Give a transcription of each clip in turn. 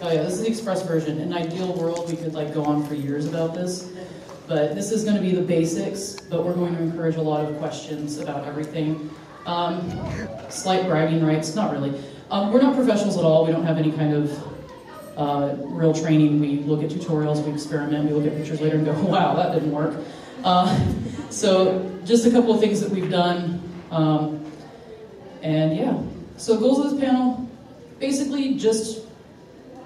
Oh yeah, this is the express version. In an ideal world, we could like go on for years about this, but this is going to be the basics, but we're going to encourage a lot of questions about everything. Slight bragging rights, not really. We're not professionals at all. We don't have any kind of real training. We look at tutorials, we experiment, we look at pictures later and go, wow, that didn't work. So just a couple of things that we've done. And yeah, so goals of this panel, basically just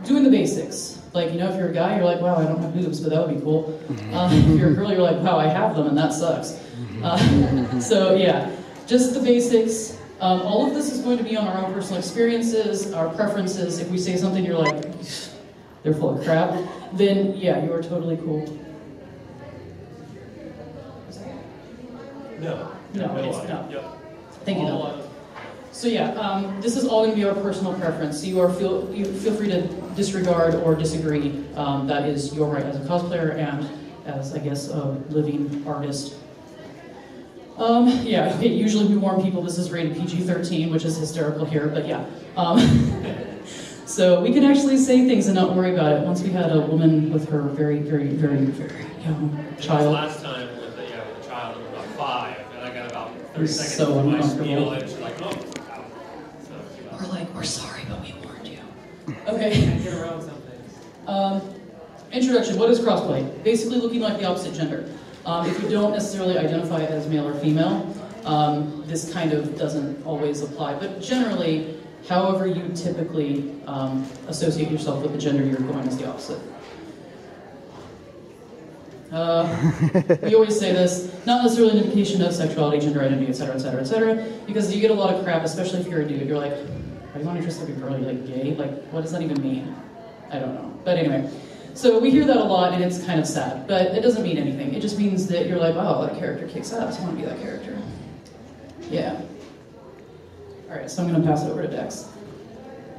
doing the basics. Like, you know, if you're a guy, you're like, wow, I don't have boobs, but that would be cool. If you're a girl, you're like, wow, I have them, and that sucks. So yeah, just the basics. All of this is going to be on our own personal experiences, our preferences. If we say something you're like, they're full of crap, then yeah, you are totally cool. No. No, it's no. Yep. Thank you. No. So yeah, this is all going to be our personal preference. So you feel free to disregard or disagree. That is your right as a cosplayer and as, I guess, a living artist. Yeah, usually we warn people this is rated PG-13, which is hysterical here, but yeah. So we can actually say things and not worry about it. Once we had a woman with her very, very, very, very young child. Last time with the child, it was about 5, and I got about 30 seconds so of my uncomfortable. spiel, and she's like, oh, ow. We're like, we're sorry, but we warned you. Okay. Can't get around some things. Introduction, what is crossplay? Basically looking like the opposite gender. If you don't necessarily identify as male or female, this kind of doesn't always apply, but generally, however you typically associate yourself with the gender you're going is the opposite. We always say this, not necessarily an indication of sexuality, gender identity, etc., etc., etc., because you get a lot of crap, especially if you're a dude. You're like, are you want to dress like a girl? You're like, gay? Like, what does that even mean? I don't know. But anyway. So we hear that a lot, and it's kind of sad, but it doesn't mean anything. It just means that you're like, wow, that character kicks ass. I want to be that character. Yeah. All right, so I'm going to pass it over to Dex.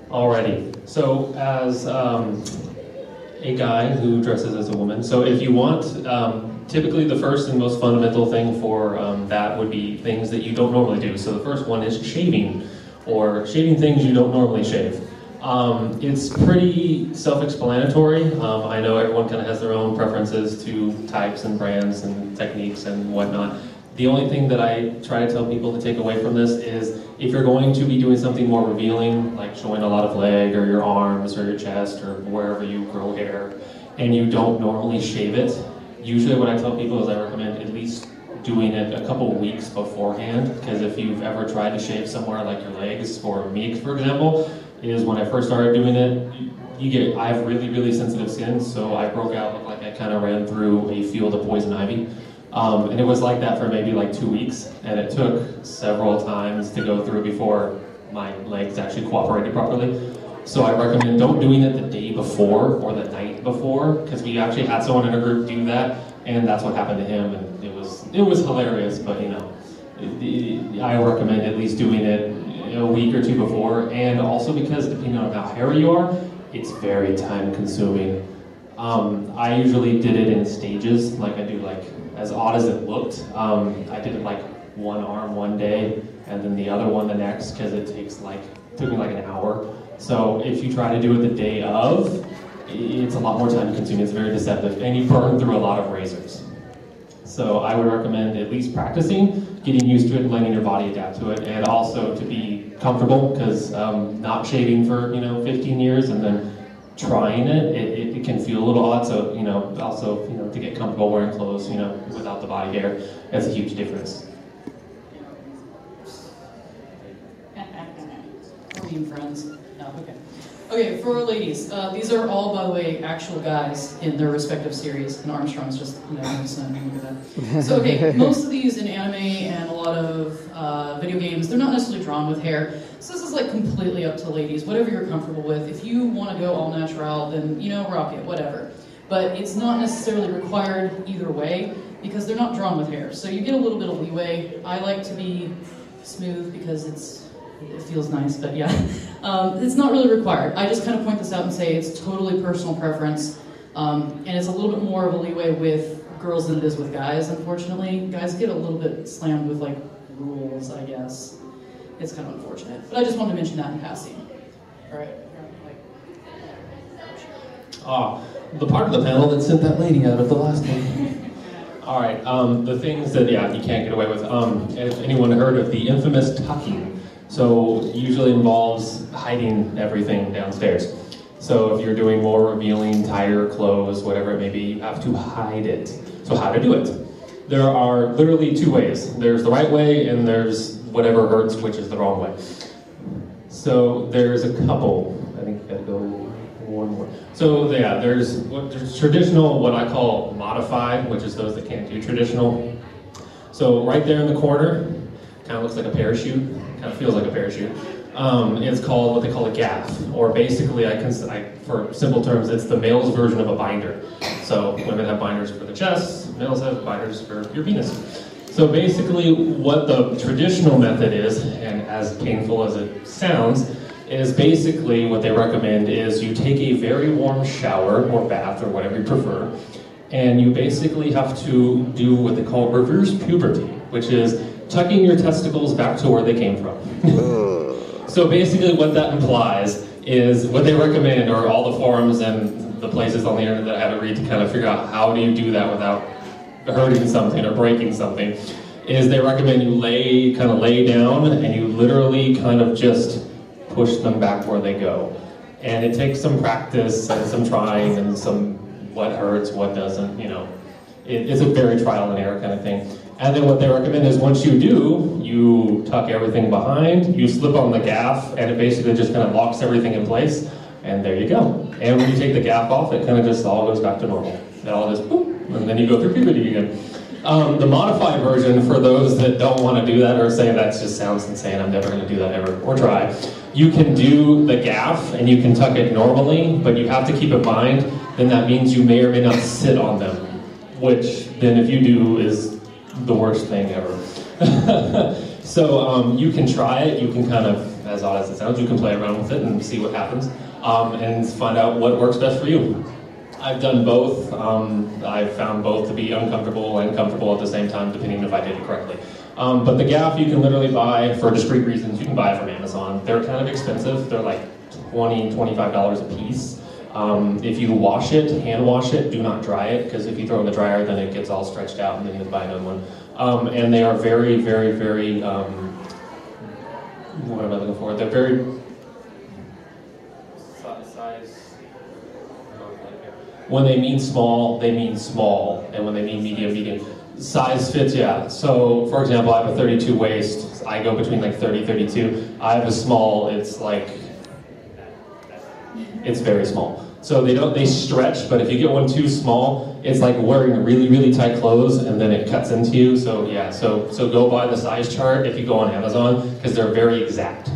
Alrighty. So as a guy who dresses as a woman, so if you want, typically the first and most fundamental thing for that would be things that you don't normally do. So the first one is shaving, or shaving things you don't normally shave. It's pretty self-explanatory. I know everyone kind of has their own preferences to types and brands and techniques and whatnot. The only thing that I try to tell people to take away from this is if you're going to be doing something more revealing, like showing a lot of leg or your arms or your chest or wherever you grow hair, and you don't normally shave it, usually what I tell people is I recommend at least doing it a couple weeks beforehand, because if you've ever tried to shave somewhere like your legs, or me for example, is when I first started doing it, I have really, really sensitive skin, so I broke out, looked like I kind of ran through a field of poison ivy. And it was like that for maybe like 2 weeks, and it took several times to go through before my legs actually cooperated properly. So I recommend don't doing it the day before or the night before, because we actually had someone in our group do that, and that's what happened to him, and it was hilarious, but you know, I recommend at least doing it a week or two before, and also because depending on how hairy you are, it's very time consuming. I usually did it in stages, like I do like as odd as it looked. I did it like one arm one day and then the other one the next, because it took me like an hour. So if you try to do it the day of, it's a lot more time consuming, it's very deceptive, and you burn through a lot of razors. So I would recommend at least practicing, getting used to it, and letting your body adapt to it, and also to be comfortable, because not shaving for 15 years and then trying it can feel a little odd. So also to get comfortable wearing clothes without the body hair, that's a huge difference. We're being friends. No, okay. Okay, for our ladies, these are all, by the way, actual guys in their respective series, and Armstrong's just, look at that. So, okay, most of these in anime and a lot of video games, they're not necessarily drawn with hair, so this is like completely up to ladies, whatever you're comfortable with. If you want to go all natural, then, rock it, whatever. But it's not necessarily required either way, because they're not drawn with hair, so you get a little bit of leeway. I like to be smooth because it feels nice, but yeah. It's not really required. I just kind of point this out and say it's totally personal preference, and it's a little bit more of a leeway with girls than it is with guys, unfortunately. Guys get a little bit slammed with, like, rules, I guess. It's kind of unfortunate. But I just wanted to mention that in passing. All right. The part of the panel that sent that lady out of the last one. All right, the things that, yeah, you can't get away with. If anyone heard of the infamous tucking? So usually involves hiding everything downstairs. So if you're doing more revealing tire, clothes, whatever it may be, you have to hide it. So how to do it? There are literally two ways. There's the right way and there's whatever hurts, which is the wrong way. So there's a couple. I think you gotta go one more. So yeah, there's traditional, what I call modified, which is those that can't do traditional. So right there in the corner, kind of looks like a parachute, kind of feels like a parachute. It's called what they call a gaff, or basically, for simple terms, it's the male's version of a binder. So women have binders for the chest, males have binders for your penis. So basically, what the traditional method is, and as painful as it sounds, is basically what they recommend is you take a very warm shower or bath or whatever you prefer, and you basically have to do what they call reverse puberty, which is tucking your testicles back to where they came from. So basically what that implies is what they recommend, or all the forums and the places on the internet that I had to read to kind of figure out how do you do that without hurting something or breaking something, is they recommend you lay down and you literally kind of just push them back where they go. And it takes some practice and some trying and some what hurts, what doesn't, you know. It's a very trial and error kind of thing. And then what they recommend is once you do, you tuck everything behind, you slip on the gaff, and it basically just kind of locks everything in place, and there you go. And when you take the gaff off, it kind of just all goes back to normal. It all just boop, and then you go through puberty again. The modified version, for those that don't want to do that or say that just sounds insane, I'm never going to do that ever, or try, you can do the gaff and you can tuck it normally, but you have to keep in mind, then that means you may or may not sit on them, which then if you do is the worst thing ever. So you can try it, you can kind of, as odd as it sounds, you can play around with it and see what happens, and find out what works best for you. I've done both. I've found both to be uncomfortable and comfortable at the same time, depending if I did it correctly. But the gaff you can literally buy for discrete reasons. You can buy it from Amazon. They're kind of expensive. They're like $20, $25 a piece. If you wash it, hand wash it, do not dry it, because if you throw it in the dryer, then it gets all stretched out and then you have to buy another one. And they are very, very, very, what am I looking for? They're very, size, when they mean small, and when they mean medium, medium. Size fits, yeah. So, for example, I have a 32 waist, I go between like 30, 32. I have a small, it's like, it's very small. So they stretch, but if you get one too small, it's like wearing really, really tight clothes and then it cuts into you. So yeah, so go buy the size chart if you go on Amazon, because they're very exact.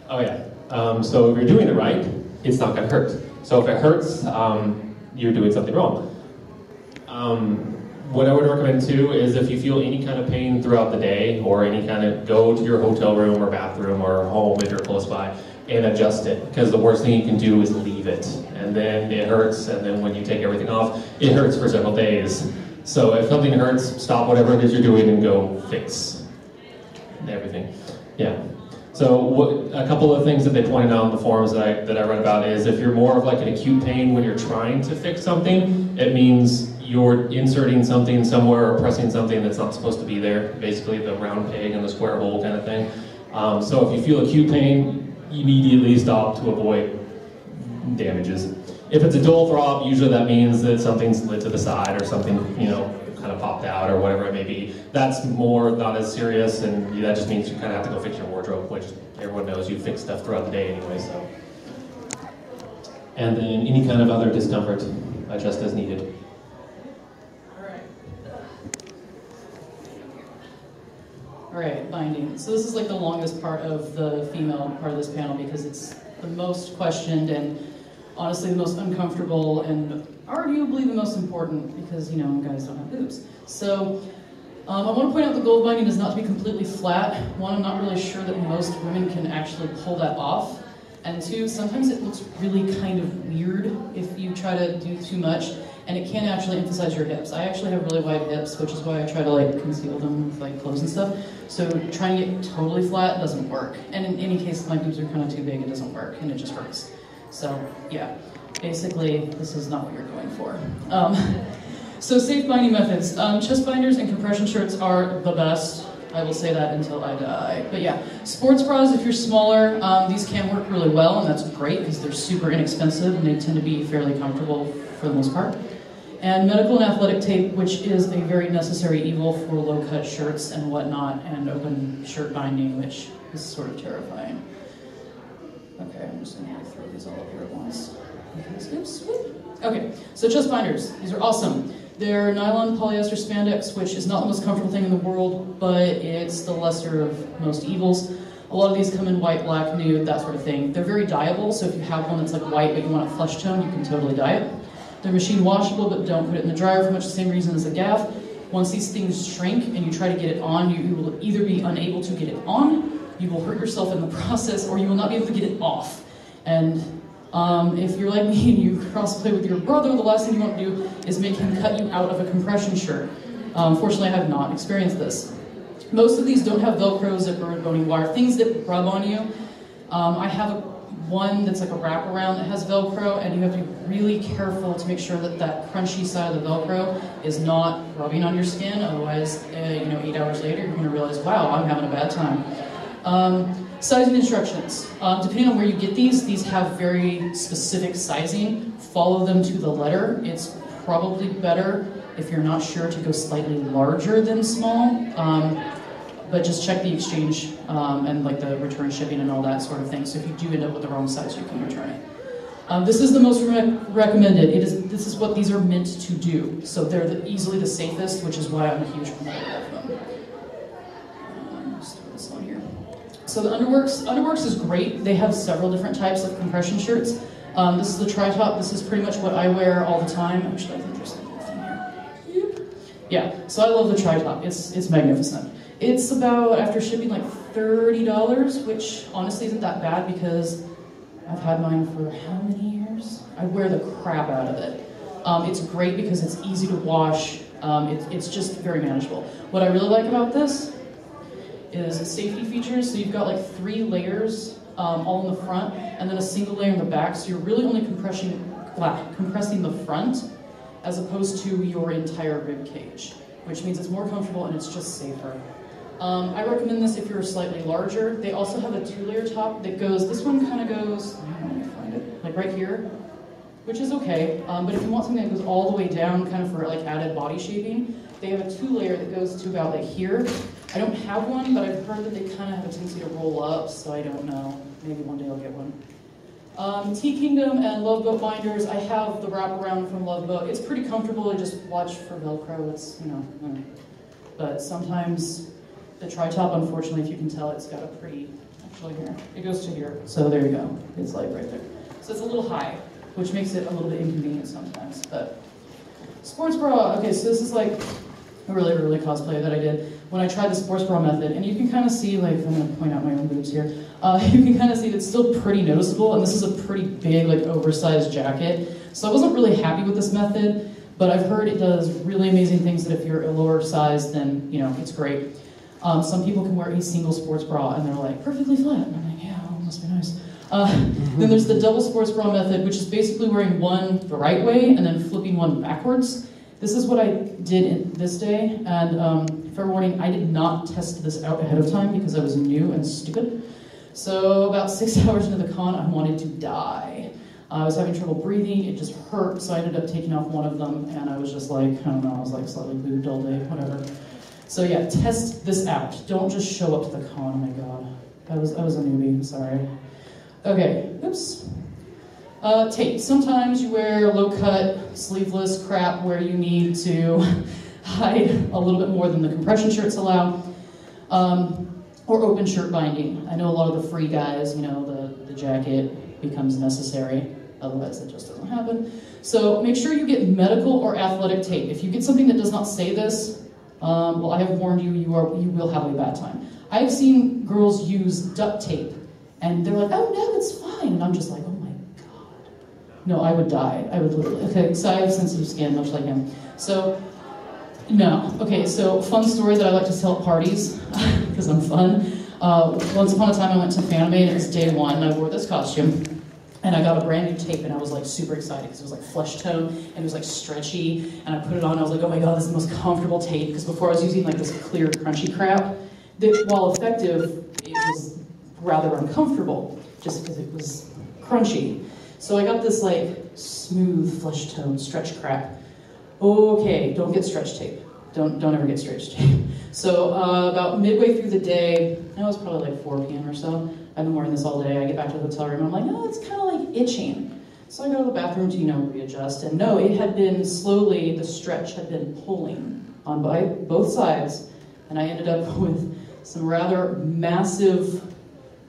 Oh yeah, so if you're doing it right, it's not gonna hurt. So if it hurts, you're doing something wrong. What I would recommend too is if you feel any kind of pain throughout the day or any kind of, go to your hotel room or bathroom or home if you're close by and adjust it, because the worst thing you can do is leave it, and then it hurts, and then when you take everything off, it hurts for several days. So if something hurts, stop whatever it is you're doing and go fix everything. Yeah. So a couple of things that they pointed out in the forums that I read about is if you're more of like an acute pain when you're trying to fix something, it means you're inserting something somewhere or pressing something that's not supposed to be there, basically the round peg and the square hole kind of thing. So if you feel acute pain, immediately stop to avoid damages. If it's a dual throb, usually that means that something slid to the side or something, you know, kind of popped out or whatever it may be. That's more not as serious, and that just means you kind of have to go fix your wardrobe, which everyone knows you fix stuff throughout the day anyway, so. And then any kind of other discomfort, adjust as needed. Alright, binding. So this is like the longest part of the female part of this panel because it's the most questioned and honestly the most uncomfortable and arguably the most important because, you know, guys don't have boobs. So I want to point out the gold binding is not to be completely flat. One, I'm not really sure that most women can actually pull that off. And two, sometimes it looks really kind of weird if you try to do too much, and it can actually emphasize your hips. I actually have really wide hips, which is why I try to like conceal them with like clothes and stuff. So trying to get totally flat doesn't work. And in any case, my boobs are kind of too big, it doesn't work, and it just hurts. So yeah, basically this is not what you're going for. So safe binding methods. Chest binders and compression shirts are the best. I will say that until I die. But yeah, sports bras, if you're smaller, these can work really well, and that's great because they're super inexpensive and they tend to be fairly comfortable for the most part. And medical and athletic tape, which is a very necessary evil for low-cut shirts and whatnot, and open shirt binding, which is sort of terrifying. Okay, I'm just going to throw these all up here at once. Okay, so chest binders. These are awesome. They're nylon polyester spandex, which is not the most comfortable thing in the world, but it's the lesser of most evils. A lot of these come in white, black, nude, that sort of thing. They're very dyeable, so if you have one that's like white but you want a flesh tone, you can totally dye it. They're machine washable, but don't put it in the dryer for much the same reason as a gaff. Once these things shrink and you try to get it on, you will either be unable to get it on, you will hurt yourself in the process, or you will not be able to get it off. And if you're like me and you crossplay with your brother, the last thing you want to do is make him cut you out of a compression shirt. Fortunately, I have not experienced this. Most of these don't have Velcro, zipper, and bony wire, things that rub on you. I have one that's like a wraparound that has Velcro, and you have to be really careful to make sure that that crunchy side of the Velcro is not rubbing on your skin. Otherwise, 8 hours later, you're going to realize, wow, I'm having a bad time. Sizing instructions. Depending on where you get these have very specific sizing. Follow them to the letter. It's probably better if you're not sure to go slightly larger than small. But just check the exchange and like the return shipping and all that sort of thing. So if you do end up with the wrong size, you can return it. This is the most recommended. This is what these are meant to do. So they're easily the safest, which is why I'm a huge promoter of them. Just throw this on here. So the Underworks is great. They have several different types of compression shirts. This is the tri-top. This is pretty much what I wear all the time. Actually, I think there's something in here. Yeah, so I love the tri-top. It's magnificent. It's about, after shipping, like $30, which honestly isn't that bad because I've had mine for how many years? I wear the crap out of it. It's great because it's easy to wash. It's just very manageable. What I really like about this is safety features. So you've got like 3 layers all in the front and then a single layer in the back. So you're really only compressing the front as opposed to your entire rib cage, which means it's more comfortable and it's just safer. I recommend this if you're slightly larger. They also have a 2-layer top that goes, this one kind of goes, I don't know if I find it, like right here, which is okay. But if you want something that goes all the way down kind of for like added body shaping, they have a 2-layer that goes to about like here. I don't have one, but I've heard that they kind of have a tendency to roll up, so I don't know. Maybe one day I'll get one. Tea Kingdom and Love Boat binders. I have the wraparound from Love Boat. It's pretty comfortable. I just watch for Velcro. It's, but sometimes the tri-top, unfortunately, if you can tell, it's got a pretty, actually here, it goes to here. So there you go. It's like right there. So it's a little high, which makes it a little bit inconvenient sometimes. But sports bra. Okay, so this is like a really early cosplay that I did when I tried the sports bra method, and you can kind of see, like, I'm going to point out my own boobs here. You can kind of see it's still pretty noticeable, and this is a pretty big, like, oversized jacket. So I wasn't really happy with this method, but I've heard it does really amazing things that if you're a lower size, then, it's great. Some people can wear a single sports bra, and they're like, perfectly flat. And I'm like, yeah, that must be nice. Then there's the double sports bra method, which is basically wearing one the right way and then flipping one backwards. This is what I did this day, and fair warning, I did not test this out ahead of time because I was new and stupid. So about 6 hours into the con, I wanted to die. I was having trouble breathing, it just hurt, so I ended up taking off one of them, and I was just like, I don't know, I was like slightly boobed all day, whatever. So yeah, test this out. Don't just show up to the con, oh my god. I was a newbie, I'm sorry. Okay, oops. Tape. Sometimes you wear low-cut, sleeveless crap where you need to hide a little bit more than the compression shirts allow, or open shirt binding. I know a lot of the free guys, the jacket becomes necessary, otherwise it just doesn't happen. So make sure you get medical or athletic tape. If you get something that does not say this, well, I have warned you, you will have a bad time. I've seen girls use duct tape, and they're like, oh no, it's fine, and I'm just like, oh my god. No, I would die. I would literally, okay, so I have sensitive skin, much like him. So, no. Okay, so fun story that I like to tell at parties, because I'm fun. Once upon a time I went to Fanime, and it was day 1, and I wore this costume. And I got a brand new tape and I was like super excited because it was like flesh tone and it was like stretchy. And I put it on and I was like, oh my God, this is the most comfortable tape. Because before I was using like this clear crunchy crap that, while effective, it was rather uncomfortable just because it was crunchy. So I got this like smooth flesh tone stretch crap. Okay, don't get stretch tape. Don't ever get stretch tape. So about midway through the day, it was probably like 4 p.m. or so. I've been wearing this all day. I get back to the hotel room. I'm like, oh, it's kind of like itching. So I go to the bathroom to, readjust. And no, it had been slowly, the stretch had been pulling on both sides. And I ended up with some rather massive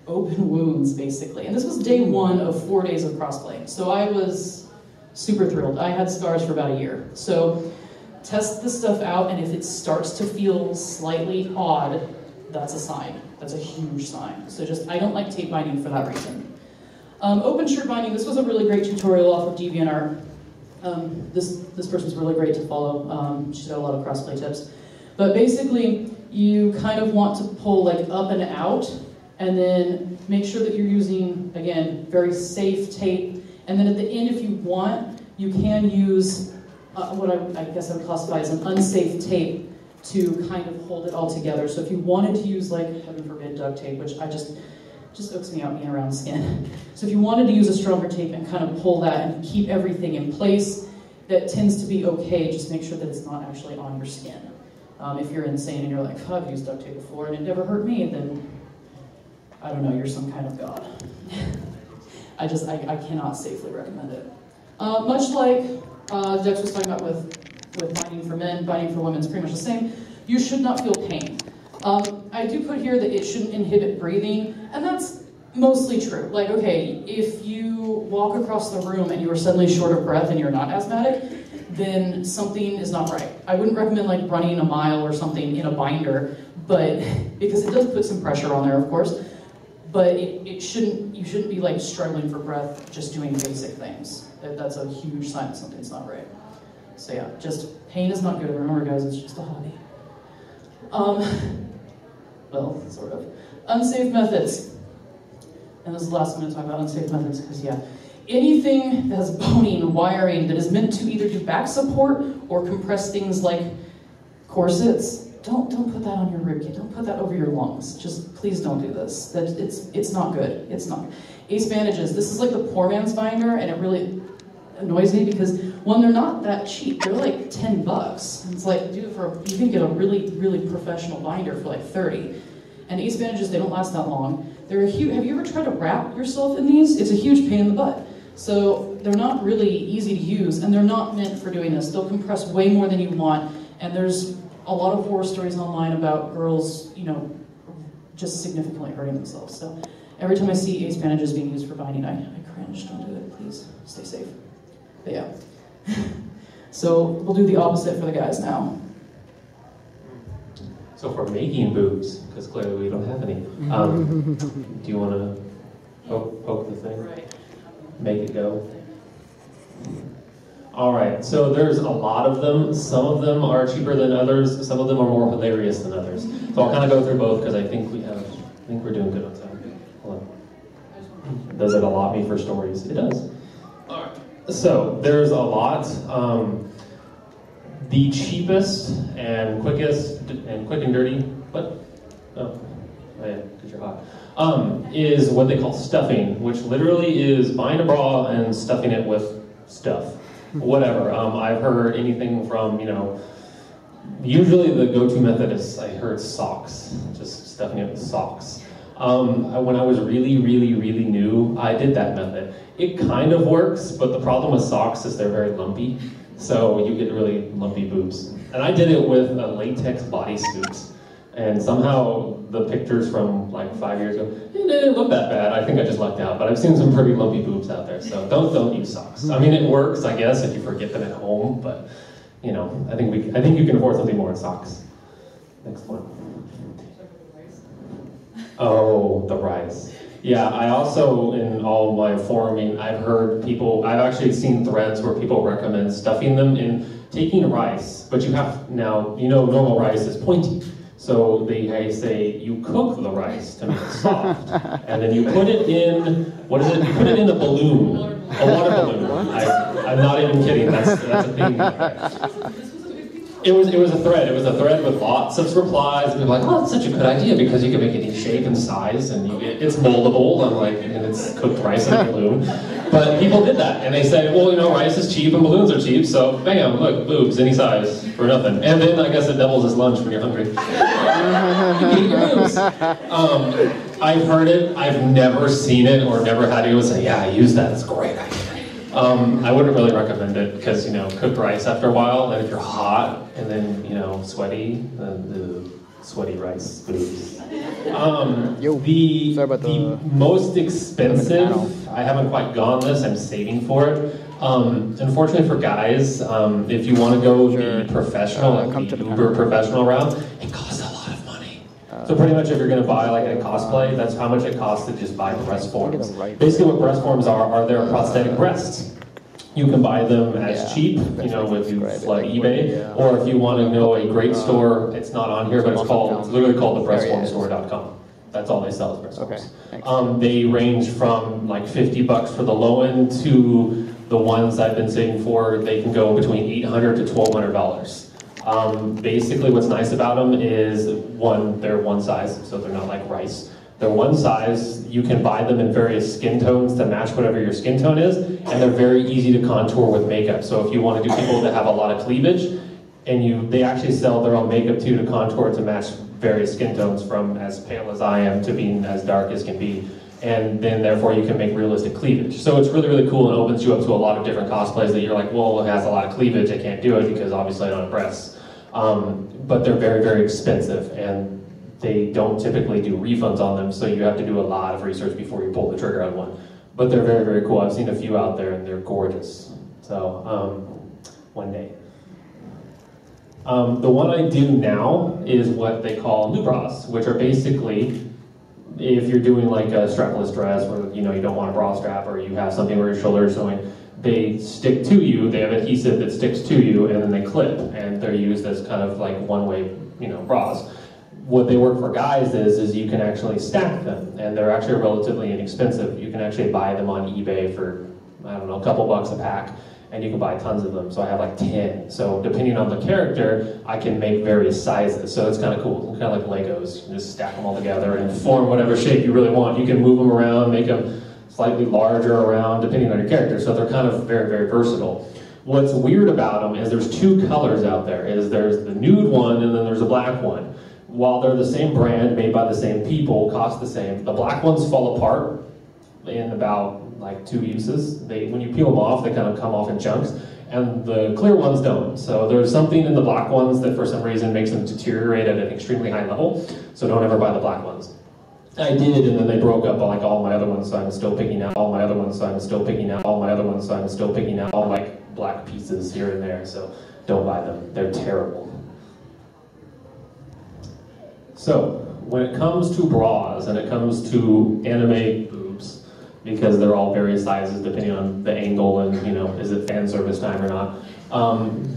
open wounds, basically. And this was day 1 of 4 days of crossplay. So I was super thrilled. I had scars for about a year. So test this stuff out, and if it starts to feel slightly odd, that's a sign. That's a huge sign. So I don't like tape binding for that reason. Open shirt binding, this was a really great tutorial off of DeviantArt. This person's really great to follow. She's got a lot of crossplay tips. But basically, you kind of want to pull like up and out, and then make sure that you're using, again, very safe tape. And then at the end, if you want, you can use what I guess I would classify as an unsafe tape to kind of hold it all together. So if you wanted to use, like, heaven forbid, duct tape, which just hooks me out being around skin. So if you wanted to use a stronger tape and kind of pull that and keep everything in place, that tends to be okay. Just make sure that it's not actually on your skin. If you're insane and you're like, oh, I've used duct tape before and it never hurt me, then I don't know, you're some kind of god. I cannot safely recommend it. Much like Dex was talking about with binding for men, binding for women is pretty much the same. You should not feel pain. I do put here that it shouldn't inhibit breathing, and that's mostly true. Like, okay, if you walk across the room and you are suddenly short of breath and you're not asthmatic, then something is not right. I wouldn't recommend like running a mile or something in a binder, but because it does put some pressure on there, of course. But you shouldn't be like struggling for breath just doing basic things. That's a huge sign that something's not right. So yeah, just pain is not good. Remember, guys, it's just a hobby. Well, sort of. Unsafe methods. And this is the last one I'm going to talk about, unsafe methods, because yeah, anything that has boning, wiring, that is meant to either do back support or compress things like corsets, don't put that on your ribcage. Don't put that over your lungs. Just please don't do this. It's not good. It's not. Ace bandages. This is like the poor man's binder, and it really annoys me because, one, they're not that cheap. They're like $10. And it's like, dude, you can get a really, really professional binder for like 30. And ace bandages, they don't last that long. They're a huge. Have you ever tried to wrap yourself in these? It's a huge pain in the butt. So they're not really easy to use, and they're not meant for doing this. They'll compress way more than you want, and there's a lot of horror stories online about girls, just significantly hurting themselves. So every time I see ace bandages being used for binding, I cringe. Don't do it, please. Stay safe. But yeah. So we'll do the opposite for the guys now. So for making boobs, because clearly we don't have any, do you want to poke the thing? Right. Make it go? All right, so there's a lot of them. Some of them are cheaper than others. Some of them are more hilarious than others. So I'll kind of go through both because I think we're doing good on time. Hold on. Does it allot me for stories? It does. All right. So there's a lot. The cheapest and quickest and quick and dirty. What? Oh yeah, because you're hot. Is what they call stuffing, which literally is buying a bra and stuffing it with stuff. Whatever. I've heard anything from, usually the go-to method is, I heard socks, just stuffing it with socks. When I was really, really, really new, I did that method. It kind of works, but the problem with socks is they're very lumpy, so you get really lumpy boobs. And I did it with a latex bodysuit. And somehow the pictures from like 5 years ago, it didn't look that bad. I think I just lucked out, but I've seen some pretty lumpy boobs out there, so don't use socks. I mean, it works, I guess, if you forget them at home, but I think you can afford something more than socks. Next one. Oh, the rice. Yeah, I also, in all my forming, I've actually seen threads where people recommend stuffing them in taking rice, but you have now, normal rice is pointy. So they say you cook the rice to make it soft, and then you put it in, what is it? You put it in a balloon, a water balloon. I'm not even kidding. That's a thing. It was a thread. It was a thread with lots of replies. And they're like, oh, that's such a good idea because you can make it any shape and size, and it's moldable, and it's cooked rice in a balloon. But people did that, and they said, well, you know, rice is cheap and balloons are cheap, so bam, look, boobs, any size, for nothing. And then I guess it doubles as lunch when you're hungry. You eat your boobs. I've heard it. I've never seen it or never had anyone say, yeah, I use that. It's a great idea. I wouldn't really recommend it because, you know, cooked rice after a while, and if you're hot and then, you know, sweaty, then sweaty rice boobs. The most expensive, I haven't quite gone this, I'm saving for it. Unfortunately for guys, if you want to go the professional, like the uber professional route, it costs a lot of money. So pretty much if you're going to buy like a cosplay, that's how much it costs to just buy breast forms. Basically what breast forms are their prosthetic breasts. You can buy them as cheap, you know, if you flood eBay, or if you want to know a great store, it's not on here, but it's literally called thebreastformstore.com. That's all they sell is breast forms. They range from like $50 for the low end to the ones I've been seeing for, they can go between $800 to $1,200. Basically what's nice about them is, one, they're one size, so they're not like rice. They're one size, you can buy them in various skin tones to match whatever your skin tone is, and they're very easy to contour with makeup. So if you want to do people that have a lot of cleavage, and they actually sell their own makeup too to contour to match various skin tones, from as pale as I am to being as dark as can be. And then therefore you can make realistic cleavage. So it's really, really cool and opens you up to a lot of different cosplays that you're like, well, it has a lot of cleavage, I can't do it because obviously I don't have breasts. But they're very, very expensive, and they don't typically do refunds on them, so you have to do a lot of research before you pull the trigger on one. But they're very, very cool. I've seen a few out there, and they're gorgeous. So, one day. The one I do now is what they call new bras, which are basically, if you're doing like a strapless dress where you know you don't want a bra strap, or you have something where your shoulder is showing, they stick to you, they have adhesive that sticks to you, and then they clip, and they're used as kind of like one-way, you know, bras. What they work for guys is you can actually stack them, and they're actually relatively inexpensive. You can actually buy them on eBay for, I don't know, a couple bucks a pack, and you can buy tons of them. So I have like 10. So depending on the character, I can make various sizes. So it's kind of cool. It's kind of like Legos. You just stack them all together and form whatever shape you really want. You can move them around, make them slightly larger around, depending on your character. So they're kind of very, very versatile. What's weird about them is there's two colors out there. There's the nude one, and then there's a black one. While they're the same brand, made by the same people, cost the same, the black ones fall apart in about like 2 uses. When you peel them off, they kind of come off in chunks, and the clear ones don't. So there's something in the black ones that for some reason makes them deteriorate at an extremely high level, so don't ever buy the black ones. I did, and then they broke up like all my other ones, so I'm still picking out all my other ones, so I'm still picking out all my other ones, so I'm still picking out all like black pieces here and there, so don't buy them. They're terrible. So, when it comes to bras, and it comes to anime boobs, because they're all various sizes depending on the angle and, you know, is it fan service time or not,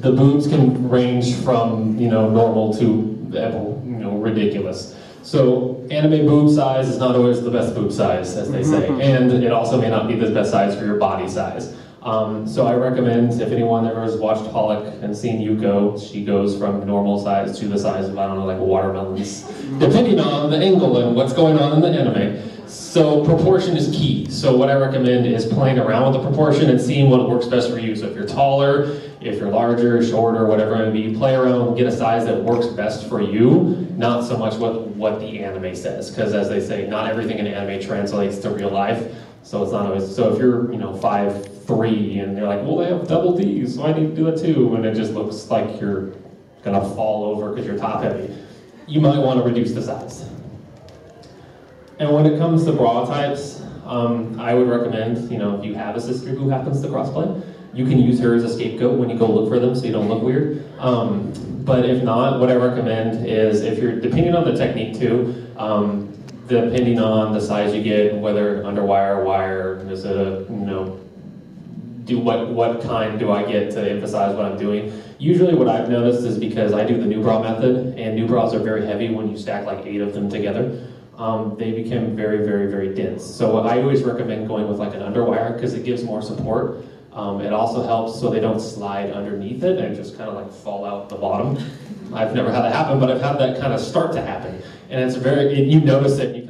the boobs can range from, you know, normal to, you know, ridiculous. So, anime boob size is not always the best boob size, as they say, and it also may not be the best size for your body size. So I recommend, if anyone ever has watched Holic and seen Yuko, she goes from normal size to the size of, I don't know, like watermelons, depending on the angle and what's going on in the anime. So proportion is key. So what I recommend is playing around with the proportion and seeing what works best for you. So if you're taller, if you're larger, shorter, whatever it may be, play around, get a size that works best for you, not so much what the anime says. Because as they say, not everything in anime translates to real life. So it's not always, so if you're, you know, 5'3", and you're like, well, they have double Ds, so I need to do that too, and it just looks like you're gonna fall over because you're top heavy, you might want to reduce the size. And when it comes to bra types, I would recommend, you know, if you have a sister who happens to crossplay, you can use her as a scapegoat when you go look for them so you don't look weird. But if not, what I recommend is, if you're, depending on the technique too, depending on the size you get, whether underwire or wire, is it a, you know, what kind do I get to emphasize what I'm doing? Usually what I've noticed is because I do the new bra method, and new bras are very heavy when you stack like 8 of them together. They become very, very, very dense. So I always recommend going with like an underwire because it gives more support. It also helps so they don't slide underneath it and just kind of like fall out the bottom. I've never had that happen, but I've had that kind of start to happen. And it's you notice it, and you